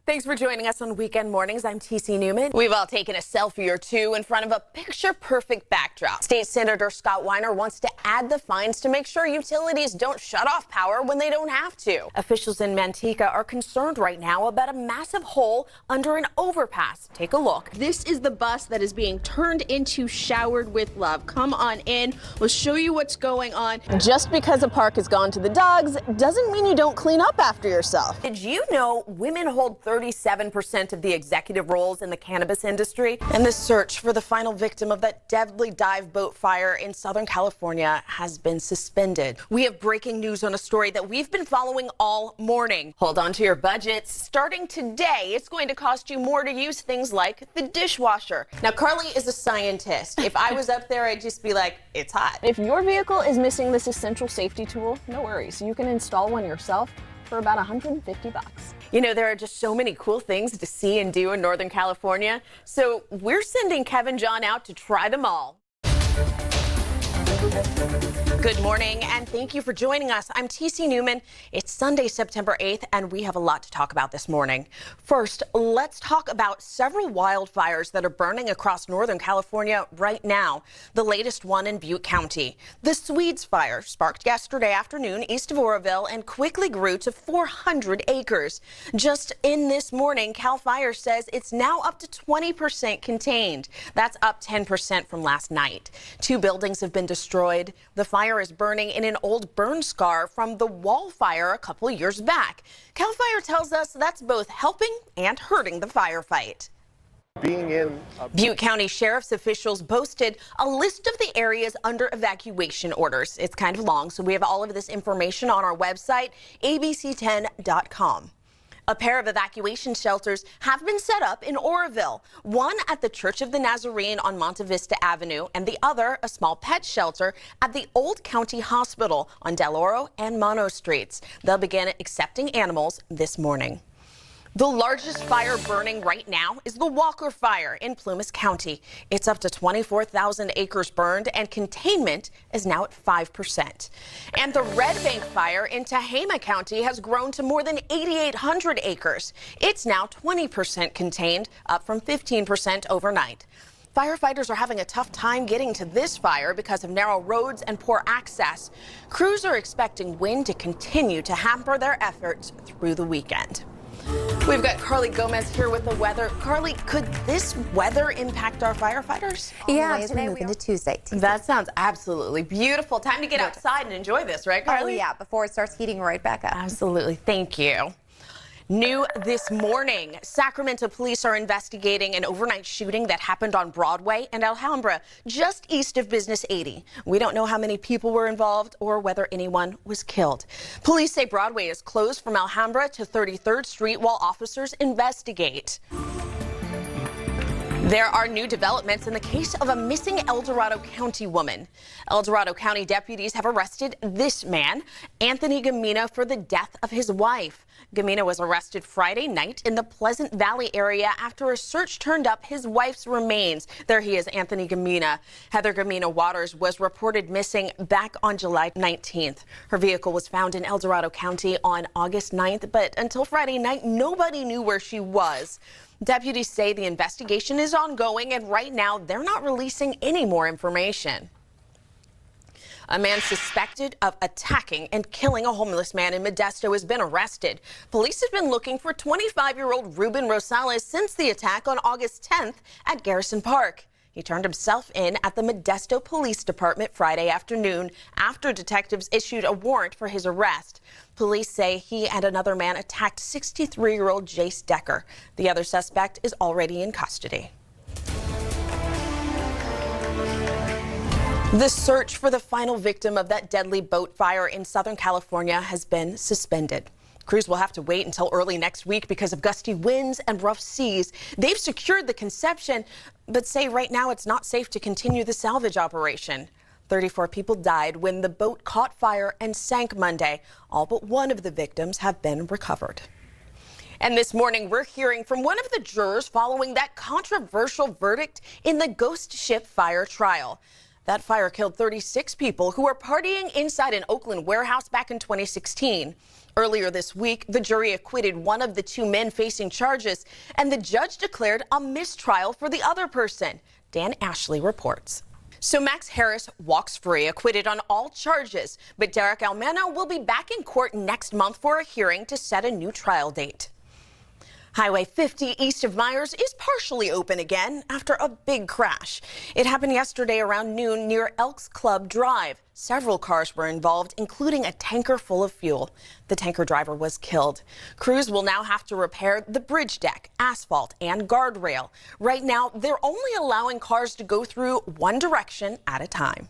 Thanks for joining us on Weekend Mornings. I'm TC Newman. We've all taken a selfie or two in front of a picture-perfect backdrop. State Senator Scott Weiner wants to add the fines to make sure utilities don't shut off power when they don't have to. Officials in Manteca are concerned right now about a massive hole under an overpass. Take a look. This is the bus that is being turned into Showered with Love. Come on in. We'll show you what's going on. Just because a park has gone to the dogs doesn't mean you don't clean up after yourself. Did you know women hold 37% of the executive roles in the cannabis industry? And the search for the final victim of that deadly dive boat fire in Southern California has been suspended. We have breaking news on a story that we've been following all morning. Hold on to your budgets. Starting today, it's going to cost you more to use things like the dishwasher. Now, Carly is a scientist. If I was up there, I'd just be like, it's hot. If your vehicle is missing this essential safety tool, no worries. You can install one yourself for about $150. You know, there are just so many cool things to see and do in Northern California. So we're sending Kevin John out to try them all. Good morning, and thank you for joining us. I'm TC Newman. It's Sunday, September 8th, and we have a lot to talk about this morning. First, let's talk about several wildfires that are burning across Northern California right now. The latest one in Butte County. The Swedes fire sparked yesterday afternoon east of Oroville and quickly grew to 400 acres. Just in this morning, CAL FIRE says it's now up to 20% contained. That's up 10% from last night. 2 buildings have been destroyed. The fire is burning in an old burn scar from the wall fire a couple of years back. CAL FIRE tells us that's both helping and hurting the firefight. Butte County Sheriff's officials posted a list of the areas under evacuation orders. It's kind of long, so we have all of this information on our website, abc10.com. A pair of evacuation shelters have been set up in Oroville, one at the Church of the Nazarene on Monte Vista Avenue, and the other a small pet shelter at the Old County Hospital on Del Oro and Mono Streets. They'll begin accepting animals this morning. The largest fire burning right now is the Walker Fire in Plumas County. It's up to 24,000 acres burned, and containment is now at 5%. And the Red Bank Fire in Tehama County has grown to more than 8,800 acres. It's now 20% contained, up from 15% overnight. Firefighters are having a tough time getting to this fire because of narrow roads and poor access. Crews are expecting wind to continue to hamper their efforts through the weekend. We've got Carly Gomez here with the weather. Carly, could this weather impact our firefighters? Yeah, today we move into Tuesday. That sounds absolutely beautiful. Time to get outside and enjoy this, right, Carly? Oh, yeah, before it starts heating right back up. Absolutely. Thank you. New this morning, Sacramento police are investigating an overnight shooting that happened on Broadway and Alhambra, just east of Business 80. We don't know how many people were involved or whether anyone was killed. Police say Broadway is closed from Alhambra to 33rd Street while officers investigate. There are new developments in the case of a missing El Dorado County woman. El Dorado County deputies have arrested this man, Anthony Gamina, for the death of his wife. Gamina was arrested Friday night in the Pleasant Valley area after a search turned up his wife's remains. There he is, Anthony Gamina. Heather Gamina Waters was reported missing back on July 19th. Her vehicle was found in El Dorado County on August 9th, but until Friday night, nobody knew where she was. Deputies say the investigation is ongoing, and right now they're not releasing any more information. A man suspected of attacking and killing a homeless man in Modesto has been arrested. Police have been looking for 25-year-old Ruben Rosales since the attack on August 10th at Garrison Park. He turned himself in at the Modesto Police Department Friday afternoon after detectives issued a warrant for his arrest. Police say he and another man attacked 63-year-old Jace Decker. The other suspect is already in custody. The search for the final victim of that deadly boat fire in Southern California has been suspended. Crews will have to wait until early next week because of gusty winds and rough seas. They've secured the conception, but say right now it's not safe to continue the salvage operation. 34 people died when the boat caught fire and sank Monday. All but one of the victims have been recovered. And this morning, we're hearing from one of the jurors following that controversial verdict in the ghost ship fire trial. That fire killed 36 people who were partying inside an Oakland warehouse back in 2016. Earlier this week, the jury acquitted one of the two men facing charges, and the judge declared a mistrial for the other person. Dan Ashley reports. So Max Harris walks free, acquitted on all charges, but Derek Almeno will be back in court next month for a hearing to set a new trial date. Highway 50 east of Myers is partially open again after a big crash. It happened yesterday around noon near Elks Club Drive. Several cars were involved, including a tanker full of fuel. The tanker driver was killed. Crews will now have to repair the bridge deck, asphalt, and guardrail. Right now, they're only allowing cars to go through one direction at a time.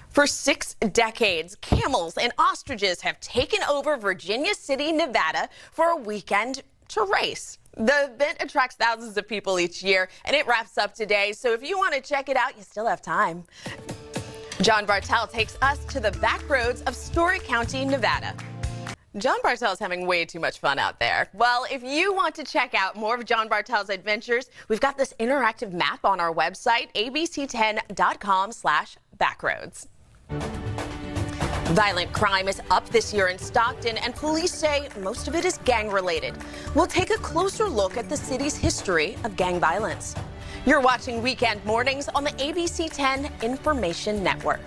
For 6 decades, camels and ostriches have taken over Virginia City, Nevada for a weekend to race. The event attracts thousands of people each year, and it wraps up today. So if you want to check it out, you still have time. John Bartel takes us to the back roads of Story County, Nevada. John Bartel's having way too much fun out there. Well, if you want to check out more of John Bartel's adventures, we've got this interactive map on our website, abc10.com/backroads. Violent crime is up this year in Stockton, and police say most of it is gang-related. We'll take a closer look at the city's history of gang violence. You're watching Weekend Mornings on the ABC 10 Information Network.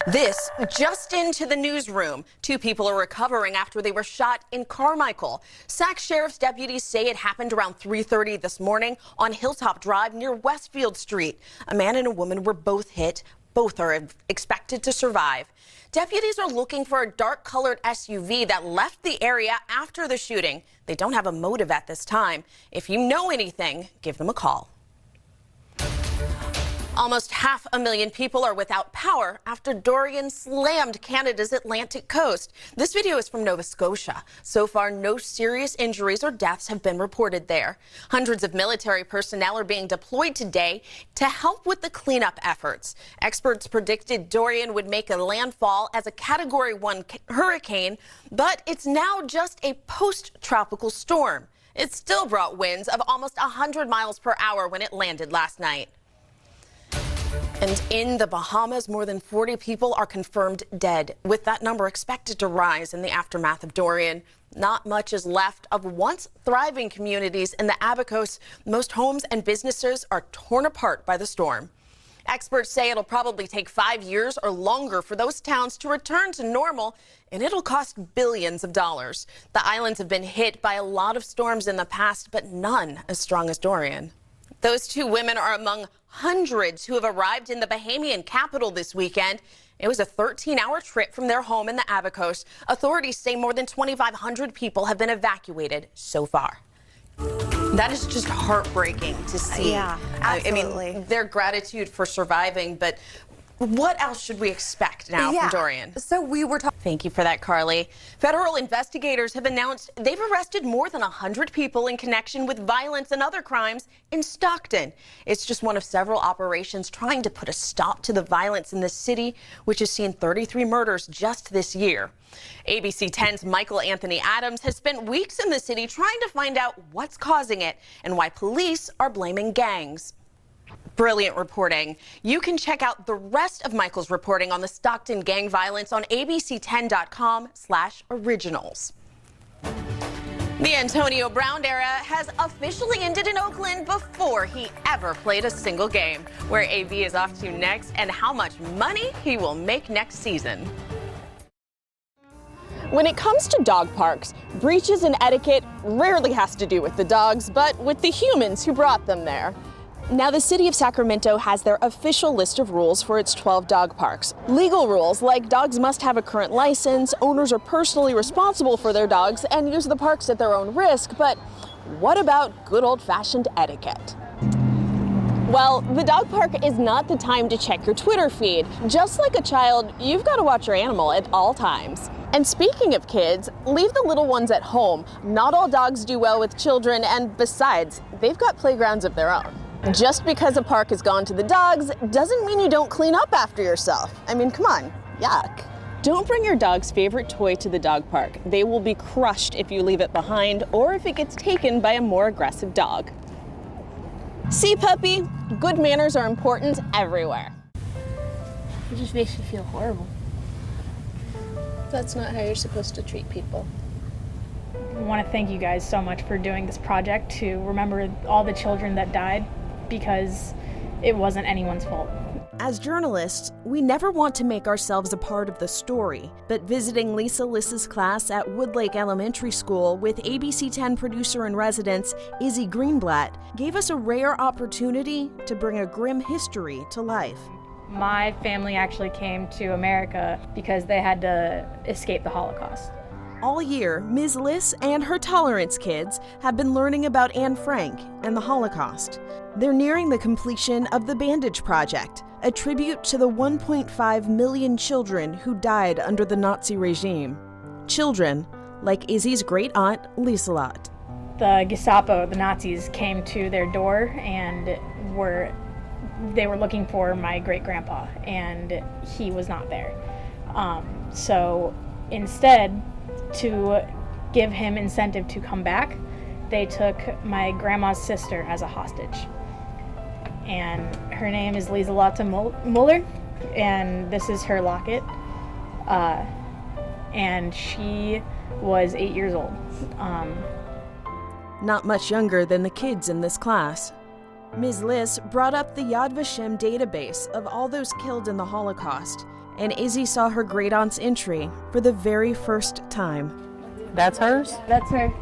This just into the newsroom. 2 people are recovering after they were shot in Carmichael. Sac Sheriff's deputies say it happened around 3:30 this morning on Hilltop Drive near Westfield Street. A man and a woman were both hit. Both are expected to survive. Deputies are looking for a dark-colored SUV that left the area after the shooting. They don't have a motive at this time. If you know anything, give them a call. Almost 500,000 people are without power after Dorian slammed Canada's Atlantic coast. This video is from Nova Scotia. So far, no serious injuries or deaths have been reported there. Hundreds of military personnel are being deployed today to help with the cleanup efforts. Experts predicted Dorian would make a landfall as a Category 1 hurricane, but it's now just a post-tropical storm. It still brought winds of almost 100 miles per hour when it landed last night. And in the Bahamas, more than 40 people are confirmed dead, with that number expected to rise in the aftermath of Dorian. Not much is left of once thriving communities in the Abacos. Most homes and businesses are torn apart by the storm. Experts say it'll probably take 5 years or longer for those towns to return to normal, and it'll cost billions of dollars. The islands have been hit by a lot of storms in the past, but none as strong as Dorian. Those 2 women are among hundreds who have arrived in the Bahamian capital this weekend. It was a 13-hour trip from their home in the Abacos. Authorities say more than 2,500 people have been evacuated so far. That is just heartbreaking to see. Yeah, absolutely. I mean, their gratitude for surviving, but what else should we expect now from Dorian? So we were talking. Thank you for that, Carly. Federal investigators have announced they've arrested more than 100 people in connection with violence and other crimes in Stockton. It's just one of several operations trying to put a stop to the violence in the city, which has seen 33 murders just this year. ABC 10's Michael Anthony Adams has spent weeks in the city trying to find out what's causing it and why police are blaming gangs. Brilliant reporting. You can check out the rest of Michael's reporting on the Stockton gang violence on abc10.com/originals. The Antonio Brown era has officially ended in Oakland before he ever played a single game. Where AB is off to next and how much money he will make next season. When it comes to dog parks, breaches in etiquette rarely has to do with the dogs, but with the humans who brought them there. Now, the city of Sacramento has their official list of rules for its 12 dog parks. Legal rules like dogs must have a current license, owners are personally responsible for their dogs, and use the parks at their own risk. But what about good old-fashioned etiquette? Well, the dog park is not the time to check your Twitter feed. Just like a child, you've got to watch your animal at all times. And speaking of kids, leave the little ones at home. Not all dogs do well with children, and besides, they've got playgrounds of their own. Just because a park has gone to the dogs doesn't mean you don't clean up after yourself. I mean, come on, yuck. Don't bring your dog's favorite toy to the dog park. They will be crushed if you leave it behind or if it gets taken by a more aggressive dog. See, puppy, good manners are important everywhere. It just makes me feel horrible. That's not how you're supposed to treat people. I want to thank you guys so much for doing this project to remember all the children that died, because it wasn't anyone's fault. As journalists, we never want to make ourselves a part of the story, but visiting Lisa Liss's class at Woodlake Elementary School with ABC 10 producer-in-residence Izzy Greenblatt gave us a rare opportunity to bring a grim history to life. My family actually came to America because they had to escape the Holocaust. All year, Ms. Liss and her tolerance kids have been learning about Anne Frank and the Holocaust. They're nearing the completion of the Bandage Project, a tribute to the 1.5 million children who died under the Nazi regime. Children like Izzy's great-aunt, Lieselot. The Gestapo, the Nazis, came to their door and they were looking for my great-grandpa, and he was not there. So instead, to give him incentive to come back, they took my grandma's sister as a hostage. And her name is Lieselot Muller, and this is her locket. And she was 8 years old. Not much younger than the kids in this class. Ms. Liss brought up the Yad Vashem database of all those killed in the Holocaust, and Izzy saw her great-aunt's entry for the very first time. That's hers? That's her.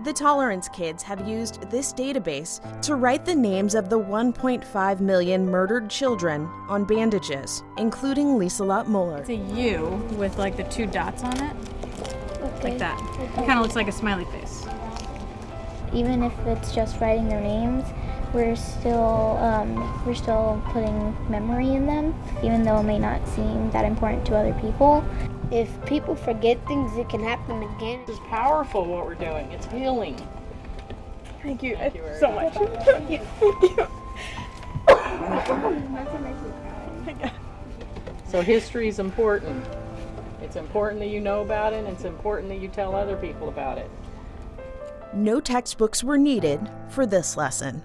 The Tolerance kids have used this database to write the names of the 1.5 million murdered children on bandages, including Lieselot Muller. It's a U with like the two dots on it, Okay. like that. It kind of looks like a smiley face. Even if it's just writing their names, we're still putting memory in them, even though it may not seem that important to other people. If people forget things, it can happen again. This is powerful what we're doing. It's healing. Thank you, Thank you very so much. much. Thank you. So history is important. It's important that you know about it, and it's important that you tell other people about it. No textbooks were needed for this lesson.